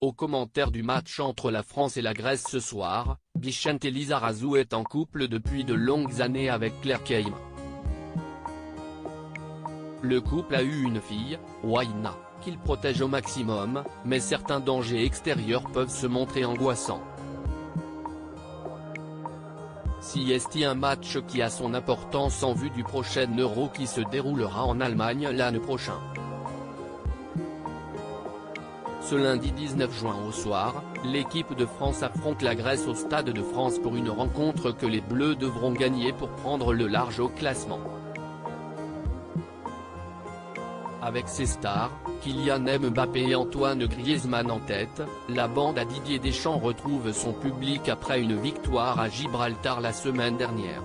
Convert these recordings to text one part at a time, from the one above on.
Au commentaire du match entre la France et la Grèce ce soir, Vicente Lizarazu est en couple depuis de longues années avec Claire Keim. Le couple a eu une fille, Waina, qu'il protège au maximum, mais certains dangers extérieurs peuvent se montrer angoissants. Si est un match qui a son importance en vue du prochain Euro qui se déroulera en Allemagne l'année prochaine. Ce lundi 19 juin au soir, l'équipe de France affronte la Grèce au Stade de France pour une rencontre que les Bleus devront gagner pour prendre le large au classement. Avec ses stars, Kylian Mbappé et Antoine Griezmann en tête, la bande à Didier Deschamps retrouve son public après une victoire à Gibraltar la semaine dernière.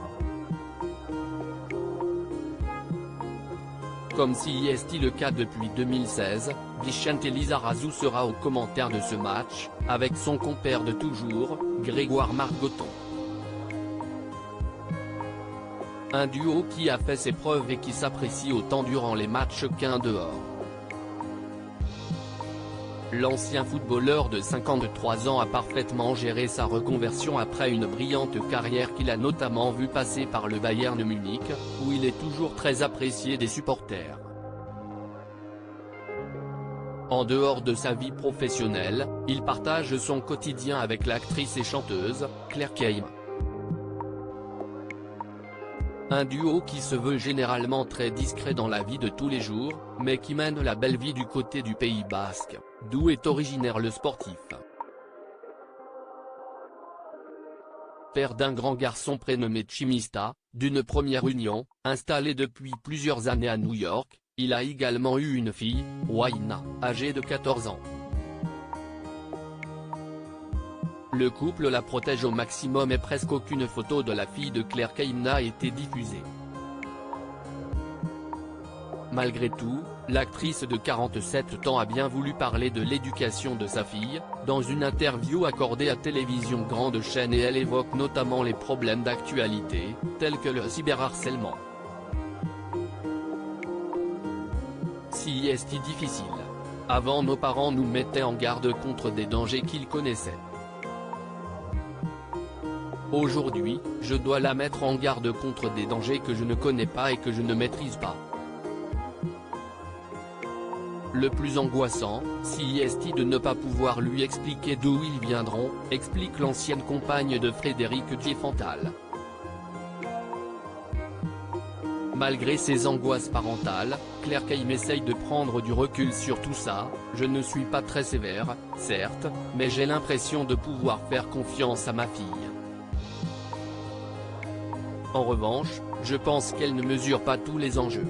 Comme si est le cas depuis 2016, Vicente Lizarazu sera au commentaire de ce match, avec son compère de toujours, Grégoire Margoton. Un duo qui a fait ses preuves et qui s'apprécie autant durant les matchs qu'en dehors. L'ancien footballeur de 53 ans a parfaitement géré sa reconversion après une brillante carrière qu'il a notamment vu passer par le Bayern Munich, où il est toujours très apprécié des supporters. En dehors de sa vie professionnelle, il partage son quotidien avec l'actrice et chanteuse, Claire Keim. Un duo qui se veut généralement très discret dans la vie de tous les jours, mais qui mène la belle vie du côté du Pays Basque, d'où est originaire le sportif. Père d'un grand garçon prénommé Chimista, d'une première union, installé depuis plusieurs années à New York, il a également eu une fille, Waina, âgée de 14 ans. Le couple la protège au maximum et presque aucune photo de la fille de Claire Keim n'a été diffusée. Malgré tout, l'actrice de 47 ans a bien voulu parler de l'éducation de sa fille, dans une interview accordée à Télévision Grande Chaîne, et elle évoque notamment les problèmes d'actualité, tels que le cyberharcèlement. Si est difficile. Avant, nos parents nous mettaient en garde contre des dangers qu'ils connaissaient. Aujourd'hui, je dois la mettre en garde contre des dangers que je ne connais pas et que je ne maîtrise pas. Le plus angoissant, si est de ne pas pouvoir lui expliquer d'où ils viendront, explique l'ancienne compagne de Frédéric Diefenthal. Malgré ses angoisses parentales, Claire Keim essaye de prendre du recul sur tout ça. Je ne suis pas très sévère, certes, mais j'ai l'impression de pouvoir faire confiance à ma fille. En revanche, je pense qu'elle ne mesure pas tous les enjeux.